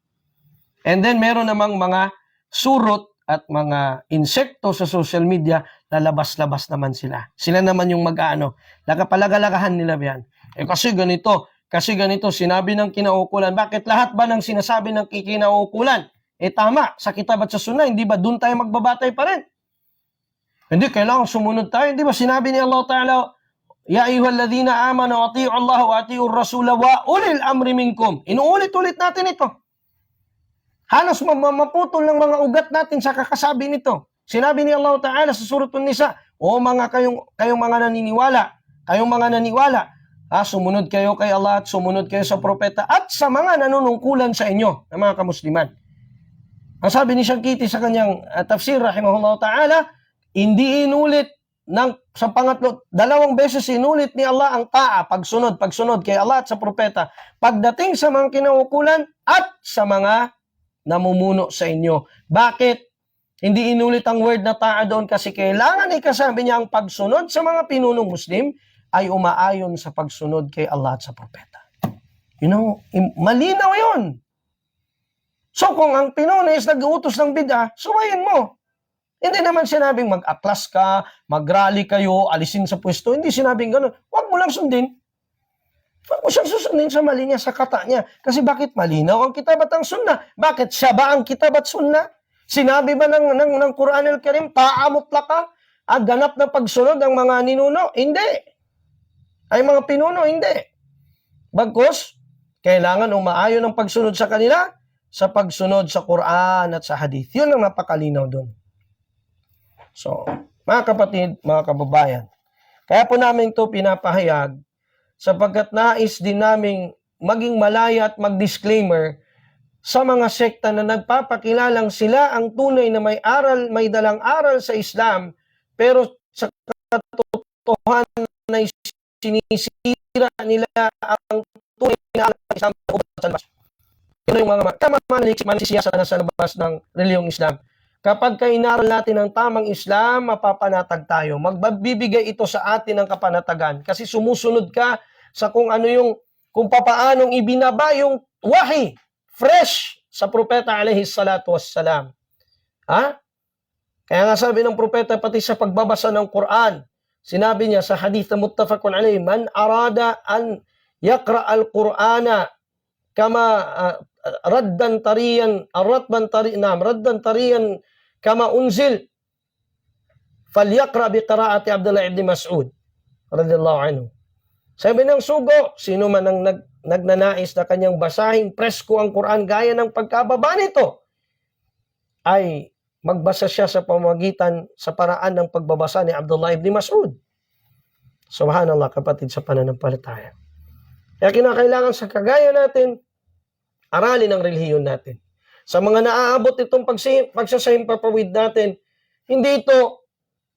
[SPEAKER 1] And then meron namang mga surot at mga insekto sa social media, lalabas-labas naman sila. Sila naman yung mag-ano, nakapalagalagahan nila yan. Kasi ganito, sinabi ng kinaukulan. Bakit lahat ba ng sinasabi ng kinaukulan? Tama, sa kitab at sa sunnah, hindi ba doon tayo magbabatay pa rin? Hindi, kailangan sumunod tayo. Hindi ba sinabi ni Allah Ta'ala, Ya ayyuhalladhina amanu ati'u Allah wa ati'u ar-rasula wa ulil amri minkum. Inuulit-ulit natin ito. Halos maputol ng mga ugat natin sa kakasabi nito. Sinabi ni Allah Ta'ala sa Surat An-Nisa, kayong mga naniniwala, sumunod kayo kay Allah at sumunod kayo sa propeta at sa mga nanunungkulan sa inyo, ng mga kamusliman. Ang sabi ni Shankiti sa kanyang tafsir, rahimahullah Ta'ala, hindi inulit sa pangatlo, 2 beses inulit ni Allah ang pagsunod kay Allah at sa propeta, pagdating sa mga kinaukulan at sa mga namumuno sa inyo. Bakit? Hindi inulit ang word na ta'a doon kasi kailangan ikasabi niya ang pagsunod sa mga pinunong Muslim ay umaayon sa pagsunod kay Allah at sa propeta. Malinaw yun. So kung ang pinuno is nag-uutos ng bid'ah, suwayin mo. Hindi naman sinabing mag-atlas ka, mag-rally kayo, alisin sa pwesto. Hindi sinabing gano'n. Huwag mo lang sundin. Huwag mo siyang susundin sa mali niya, sa kata niya. Kasi bakit malinaw ang kitab at ang sunnah? Bakit siya ba ang kitab at sunnah? Sinabi ba ng Quran al-Karim, mutlaka, ganap na pagsunod ng mga ninuno? Hindi. Ay mga pinuno, hindi. Bagkus, kailangan umaayon ang pagsunod sa kanila sa pagsunod sa Quran at sa hadith. Yun ang napakalinaw doon. So, mga kapatid, mga kababayan, kaya po namin ito pinapahayag sapagkat nais din namin maging malaya at mag-disclaimer sa mga sekta na nagpapakilalang sila ang tunay na may dalang aral sa Islam, pero sa katotohanan na sinisira nila ang tunay na aral sa Islam sa labas. Ito yung mga manisiyasa na sa labas ng reliyong Islam. Kapag inaral natin ang tamang Islam, mapapanatag tayo. Magbibigay ito sa atin ng kapanatagan. Kasi sumusunod ka sa kung papaanong ibinaba yung wahi, fresh, sa propeta alayhi salatu wassalam. Ha? Kaya nga sabi ng propeta pati sa pagbabasa ng Quran, sinabi niya sa hadith na muttafaqun alayhi, man arada an yaqra al-Qur'ana kama raddan tariyan kama unzil falyaqra bi qiraati Abdullah ibn Mas'ud radhiyallahu anhu. Sabi ng sugo, sino man ang nagnanais na kanyang basahin presko ang Quran gaya ng pagkababa nito, ay magbasa siya sa pamamagitan sa paraan ng pagbabasa ni Abdullah ibn Mas'ud. Subhanallah, kapatid sa pananampalataya. Kaya kinakailangan sa kagaya natin, aralin ang relihiyon natin. Sa mga naaabot itong pagsasahim-papawid natin, hindi ito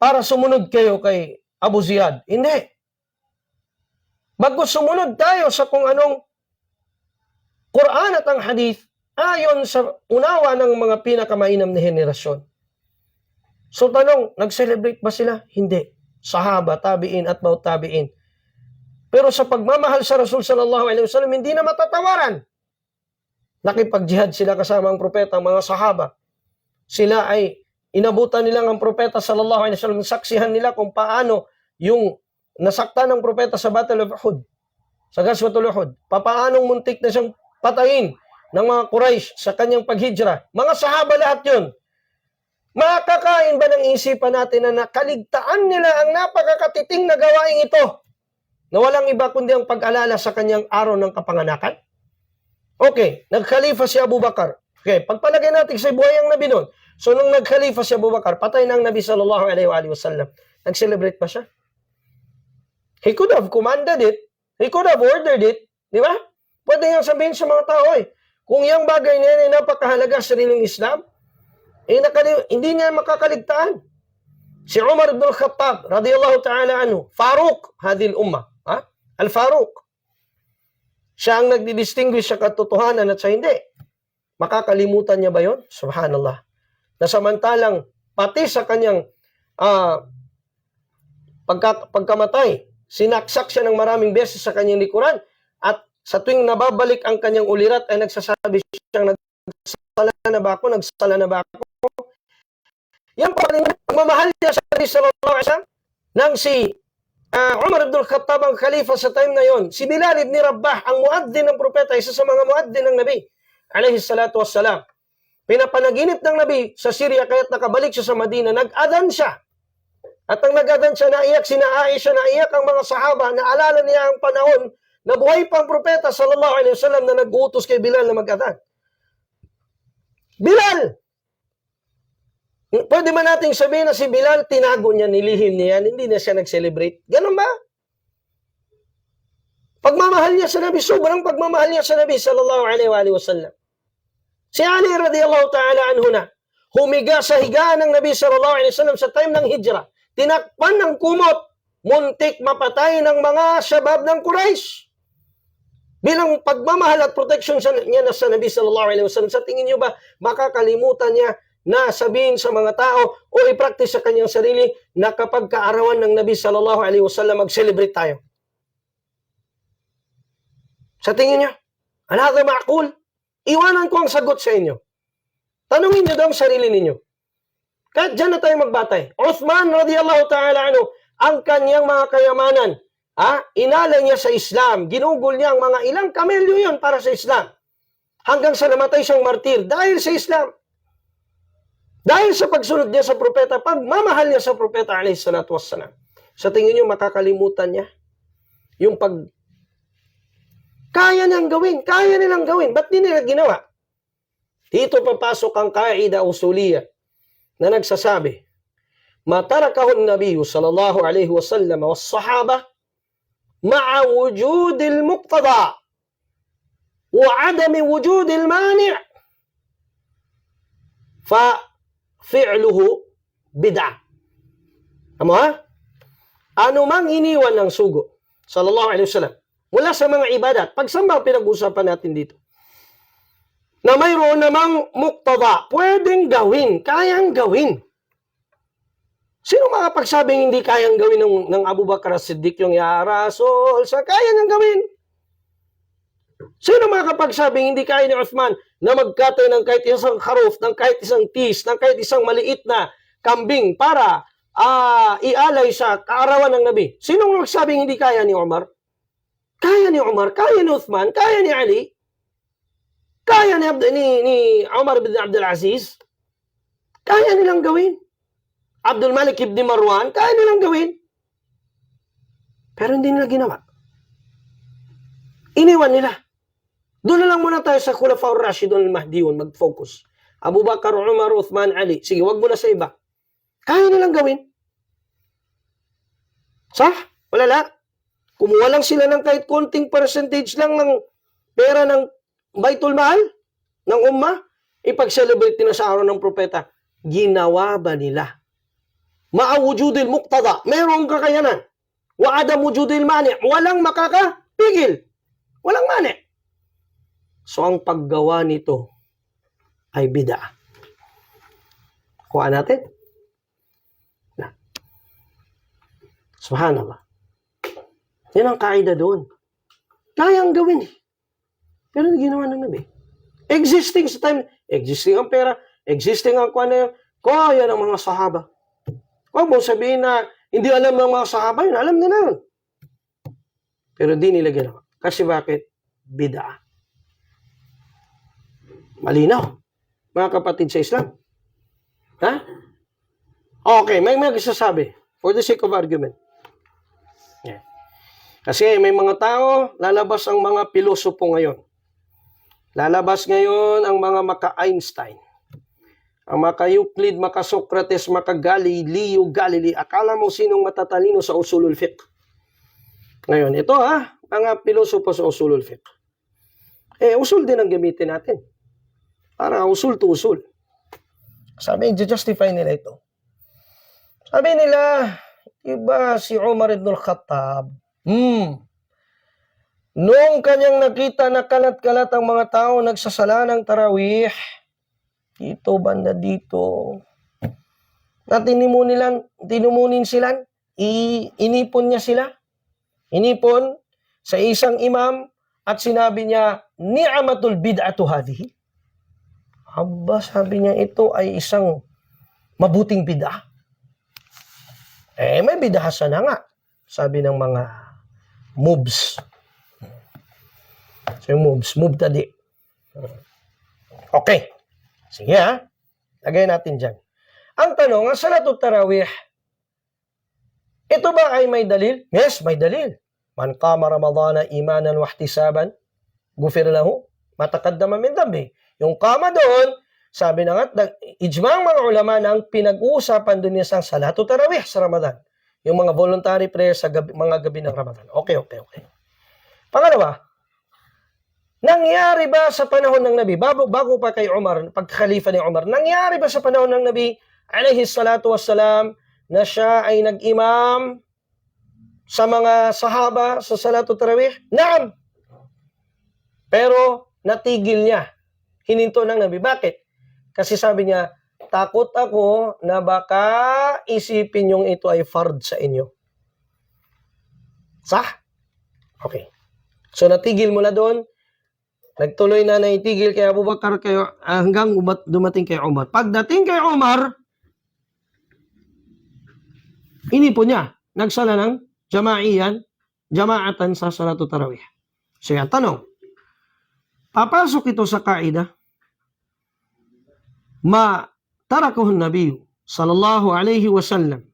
[SPEAKER 1] para sumunod kayo kay Abu Ziyad. Hindi. Bago sumunod tayo sa kung anong Quran at ang hadith, ayon sa unawa ng mga pinakamainam na henerasyon. So tanong, nag-celebrate ba sila? Hindi. Sahaba, tabi'in at maut tabi'in. Pero sa pagmamahal sa Rasul sallallahu alaihi wasallam, hindi na matatawaran. Nakipag-jihad sila kasama ang propeta, ang mga sahaba. Sila ay inabutan nila ang propeta sallallahu alaihi wasallam, saksihan nila kung paano yung nasakta ng propeta sa Battle of Uhud, sa Ghazwatul Uhud. Papaanong muntik na siyang patayin ng mga Quraysh sa kanyang paghijra. Mga sahaba lahat yun. Makakain ba ng isipan natin na nakaligtaan nila ang napakakatiting na gawain ito na walang iba kundi ang pag-alala sa kanyang araw ng kapanganakan? Okay, nag-khalifa si Abu Bakar. Okay, pagpalagay natin sa buhay ang Nabi nun. So nung nag-khalifa si Abu Bakar, patay na ang Nabi sallallahu alaihi wasallam. Nag-celebrate pa siya? He could have commanded it. He could have ordered it. Di ba? Pwede niyang sabihin sa mga tao, kung yung bagay niya ay napakahalaga sa sariling Islam, hindi niya makakaligtaan. Si Umar ibn al-Khattab, radiyallahu ta'ala anhu, Faruq, hadil ummah. Al-Faruq. Siya ang nagdi-distinguish sa katotohanan at sa hindi. Makakalimutan niya ba yon? Subhanallah. Na samantalang, pati sa kanyang pagkamatay, sinaksak siya ng maraming beses sa kanyang likuran, at sa tuwing nababalik ang kanyang ulirat ay nagsasabi siyang nagsala na ba ako? Yan pa rin pagmamahal niya sa Nabi sallallahu alaihi wasallam nang si Umar ibn al-Khattab ang khalifa sa time na yon. Si Bilal ibn Rabah, ang muaddin ng propeta, isa sa mga muaddin ng Nabi alaihi salatu wassalam. Pinapanaginip ng Nabi sa Syria kaya't nakabalik siya sa Madina, nag-adhan siya. At ang nag-adhan siya, naiyak sina Aisha, naiyak ang mga sahaba, naalala niya ang panahon na buhay pa ang propeta sallallahu alaihi wasallam na nag-utos kay Bilal na mag-adhan. Bilal! Pwede ba nating sabihin na si Bilal, tinago niya, nilihim niya yan, hindi na siya nag-celebrate? Ganun ba? Pagmamahal niya sa Nabi, sobrang pagmamahal niya sa Nabi sallallahu alaihi wasallam. Si Ali radiyallahu ta'ala anhu na, humiga sa higaan ng Nabi sallallahu alaihi wasallam sa time ng hijrah, tinakpan ng kumot, muntik mapatay ng mga syabab ng Quraysh. Bilang pagmamahal at protection niya na sa Nabi sallallahu alaihi wasallam, sa tingin niyo ba makakalimutan niya na sabihin sa mga tao o i-practice sa kanyang sarili na kapag kaarawan ng Nabi sallallahu alaihi wasallam mag-celebrate tayo? Sa tingin niyo, another ma'qul? Iwanan ko ang sagot sa inyo. Tanungin niyo daw ang sarili ninyo. Kahit dyan na tayo magbatay. Uthman radiyallahu ta'ala anhu, ang kanyang mga kayamanan, inalay niya sa Islam. Ginugol niya ang mga ilang kamelyo yun para sa Islam. Hanggang sa namatay siyang martir dahil sa Islam. Dahil sa pagsunod niya sa propeta, pagmamahal niya sa propeta alayhi salatu wassalam. Sa tingin niyo makakalimutan niya yung kaya nilang gawin. Ba't di nila ginawa? Dito papasok ang kaida usuliyah na nagsasabi, matarakahun Nabiyu sallallahu alaihi wasallam was sahaba ma'a wujudil muqtada wa adami wujudil mani' fa fi'luhu bid'ah. Ano mang iniwan ng sugo sallallahu alaihi wasallam mula sa mga ibadat, pagsamba pinag-usapan natin dito, na mayroon namang muqtada, pwedeng gawin, kayang gawin. Sino makapagsabing hindi kayang gawin ng Abu Bakar as-Siddiq yung ya Rasul? Sa kaya niyang gawin. Sino makapagsabing hindi kaya ni Uthman na magkatay ng kahit isang haruf, ng kahit isang tis, ng kahit isang maliit na kambing para ialay sa kaarawan ng Nabi? Sinong magsabing hindi kaya ni Umar? Kaya ni Umar, kaya ni Uthman, kaya ni Ali, kaya ni Umar bin Abdul Aziz. Kaya nilang gawin. Abdul Malik ibn Marwan, kaya nilang gawin. Pero hindi nila ginawa. Iniwan nila. Doon na lang muna tayo sa Khulafaur Rashidun al-Mahdiyun mag-focus. Abu Bakar, Umar, Uthman, Ali. Sige, wag mo na sa iba. Kaya nilang gawin. Wala la. Kumuha lang sila ng kahit konting percentage lang ng pera ng Baitul Mahal, ng Ummah, ipag-celebrate na sa araw ng propeta. Ginawa ba nila? Ma'awujudil muqtada, mayroong kakayanan. Wa adam wujudil mani, walang makakapigil. Walang mani. So ang paggawa nito ay bid'ah. Kuha natin. Subhanallah. Yan ang kaida doon. Kayang gawin eh. Pero ginawa ng Nabi. Existing sa time, existing ang pera, existing ang kaya ng mga sahaba. Huwag mo sabihin na hindi alam ng mga sahaba yun. Alam nila yun. Pero di nila ginawa. Kasi bakit? Bid'ah. Malinaw. Mga kapatid sa Islam. Ha? Okay, may magsasabi. For the sake of argument. Yeah. Kasi may mga tao, lalabas ang mga pilosopo ngayon. Lalabas ngayon ang mga maka-Einstein. Ang maka-Euclid, maka-Socrates, maka-Galileo, Galilei. Akala mo sinong matatalino sa usulul fiqh. Ngayon, ito mga pilosopo sa usulul fiqh. Usul din ang gamitin natin. Para usul to usul. Sabi, justify nila ito. Sabi nila, iba si Umar ibn al-Khattab, noong kanyang nakita na kalat-kalat ang mga tao nagsasala ng tarawih, dito, banda dito, na tinumunin sila, inipon niya sila, inipon sa isang imam at sinabi niya, ni'amatul bid'atu hadhihi. Aba, sabi niya, ito ay isang mabuting bid'ah. May bid'ah na nga, sabi ng mga moves. So yung move tadi. Okay. Sige lagay natin dyan. Ang tanong, ang salatut tarawih, ito ba ay may dalil? Yes, may dalil. Man qama ramadana imanan wa ihtisaban, gufir lahu ma taqaddama min dhanbi. Yung qama doon, sabi na nga, ijmang mga ulama na ang pinag-uusapan doon yung salatut tarawih sa Ramadan. Yung mga voluntary prayer sa mga gabi ng Ramadan. Okay. Pangalawa, nangyari ba sa panahon ng Nabi, bago pa kay Umar, pagka-khalifa ni Umar, nangyari ba sa panahon ng Nabi, alayhi salatu wassalam, na siya ay nag-imam sa mga sahaba sa salatu tarawih? Naam! Pero natigil niya. Hininto ng Nabi. Bakit? Kasi sabi niya, takot ako na baka isipin yung ito ay fard sa inyo. Okay. So natigil mula doon, nagtuloy na naitigil kay Abu Bakar hanggang dumating kay Umar. Pagdating kay Umar, inipon niya. Nagsala ng jamaatan sa salatu tarawih. So yan, tanong. Papasok ito sa kaida, ma tarakahu an-nabiy sallallahu alayhi wa sallam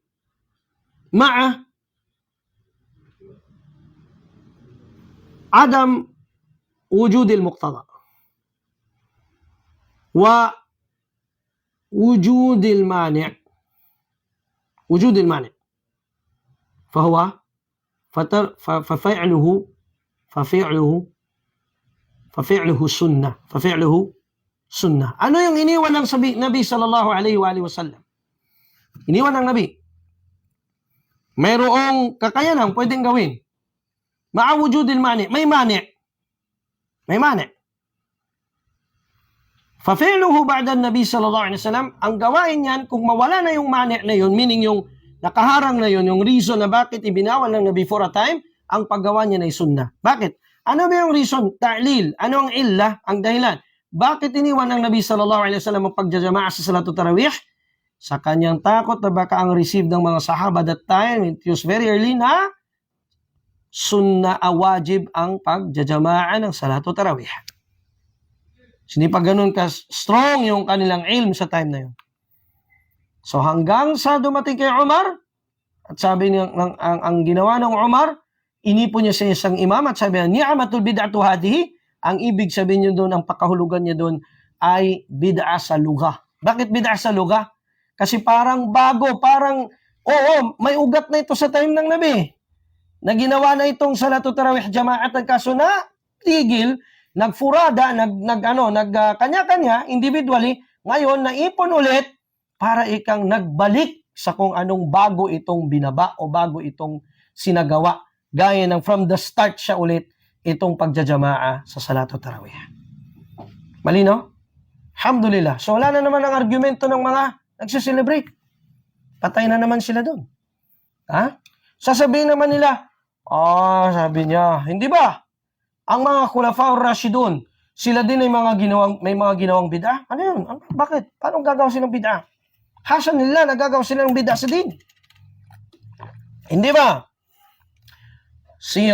[SPEAKER 1] ma'a adam wujud al-muqtada wa wujud al-mani' فهو ففعله sunnah. Ano yung iniwan ng Nabi sallallahu alaihi wa sallam? Iniwan ng Nabi. Mayroong kakayanan pwedeng gawin. Ma'awujudil mani. May mani. Fafi'luhu ba'da Nabi sallallahu alaihi wasallam, ang gawain niyan kung mawala na yung mani na yun, meaning yung nakaharang na yun, yung reason na bakit ibinawal ng Nabi for a time, ang paggawa niya na ay sunnah. Bakit? Ano ba yung reason? Ta'lil. Ano ang illa? Ang dahilan. Bakit iniwan ng Nabi sallallahu alaihi wasallam ang pagjajamaa sa Salatul Tarawih? Sa kanyang takot na baka ang receive ng mga sahaba that time, it was very early na sunna wajib ang pagjajamaa ng Salatul Tarawih. Hindi pa ganun ka strong yung kanilang ilm sa time na yun. So hanggang sa dumating kay Umar, at sabi niya, ang ginawa ng Umar, inipon niya sa isang imam at sabi niya, ni'amatul bid'atu hadihi, ang ibig sabihin niya doon, ang pakahulugan niya doon ay bid'a sa luga. Bakit bid'a sa luga? Kasi parang bago, parang, may ugat na ito sa time ng Nabi. Na ginawa na itong Salatul Tarawih Jama'at, kaso na tigil, nagfurada, kanya-kanya, individually, ngayon naipon ulit para ikang nagbalik sa kung anong bago itong binaba o bago itong sinagawa. Gaya ng from the start siya ulit itong pagjajamaa sa Salatul Tarawih. Malino? Alhamdulillah. So wala na naman ang argumento ng mga nagsiselebrate. Patay na naman sila doon. Ha? Sasabihin naman nila, sabi niya, hindi ba? Ang mga Khulafaur Rashidun, sila din ay may mga ginawang bid'ah. Ano yun? Bakit? Paano gagawa sila ng bid'ah? Hasan nila, nagagawa sila ng bid'ah sa din. Hindi ba? Si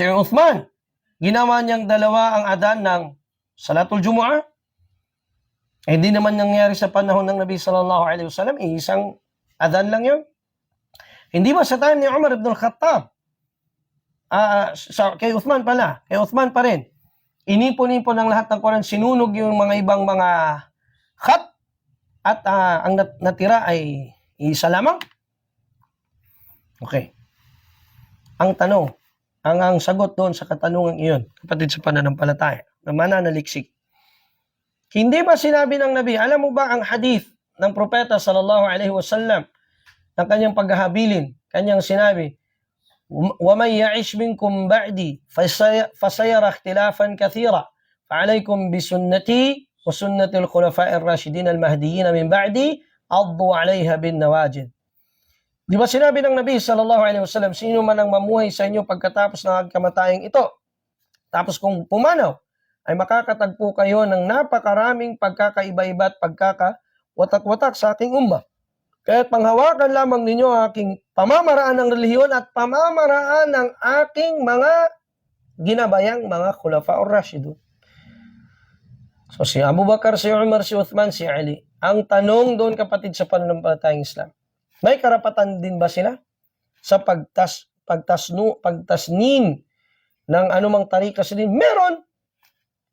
[SPEAKER 1] Uthman, ginawa niyang dalawa ang adan ng Salatul Jumu'ah. Hindi naman nangyari sa panahon ng Nabi sallallahu alaihi wasallam, isang adan lang yun. Hindi ba sa time ni Umar ibn al-Khattab? Kay Uthman pala, kay Uthman pa rin. Inipon-ipon ng lahat ng Quran, sinunog yung mga ibang mga khat, at ang natira ay isa lamang. Okay. Ang tanong, ang sagot doon sa katanungan iyon, kapatid sa pananampalataya, na mananaliksik. Hindi ba sinabi ng Nabi, alam mo ba ang hadith ng propeta sallallahu alaihi wasallam ng kanyang paghahabilin, kanyang sinabi, وَمَنْ يَعِشْ مِنْكُمْ بَعْدِي فَسَيَرَ اخْتِلَافًا كَثِيرًا فَعَلَيْكُمْ بِسُنَّتِي وَسُنَّةِ الْخُلَفَاءِ الرَّاشِدِينَ الْمَهْدِيِّينَ مِنْ بَعْدِي عَضُّوا عَلَيْهَا بِالنَّوَاجِذِ. Di ba sinabi ng Nabi sallallahu alaihi wasallam, sino man ang mamuhay sa inyo pagkatapos ng kamatayang ito, tapos kung pumanaw, ay makakatagpo kayo ng napakaraming pagkakaiba-iba at pagkakawatak-watak sa aking ummah. Kaya't panghawakan lamang ninyo ang aking pamamaraan ng relihiyon at pamamaraan ng aking mga ginabayang mga Khulafaur Rashidun. So si Abu Bakar, si Umar, si Uthman, si Ali. Ang tanong doon, kapatid, sa pananampalatayang Islam, may karapatan din ba sila sa pagtasnin ng anumang tarika sila? Meron.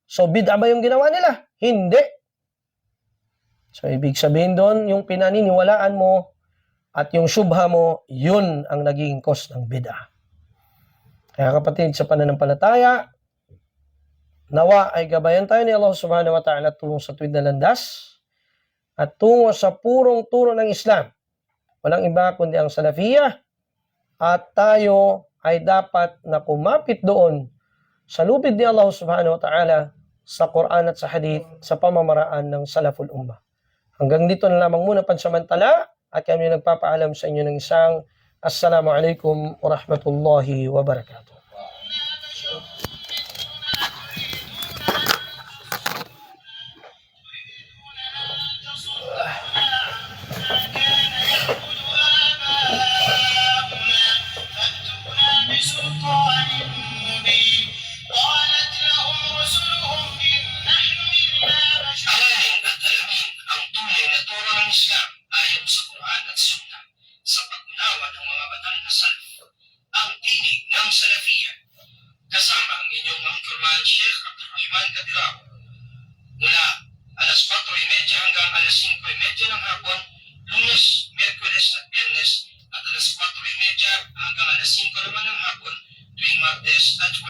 [SPEAKER 1] So bid'a ba yung ginawa nila? Hindi. So ibig sabihin doon, yung pinaniniwalaan mo at yung syubha mo, yun ang naging cause ng bid'a. Kaya kapatid, sa pananampalataya, nawa ay gabayan tayo ni Allah subhanahu wa ta'ala tungo sa tuwid na landas at tungo sa purong turo ng Islam. Walang iba kundi ang Salafiyah, at tayo ay dapat na kumapit doon sa lupid ni Allah subhanahu wa ta'ala sa Quran at sa Hadith sa pamamaraan ng Salaful Ummah. Hanggang dito na lamang muna pansamantala, at kami nagpapaalam sa inyo ng isang Assalamualaikum warahmatullahi wabarakatuh.
[SPEAKER 2] Kasama ang inyong mangkurman Sheikh Abdurrahman Kadirao mula alas 4:30 hanggang alas 5:30 ng hapon, Lunes, Miyerkules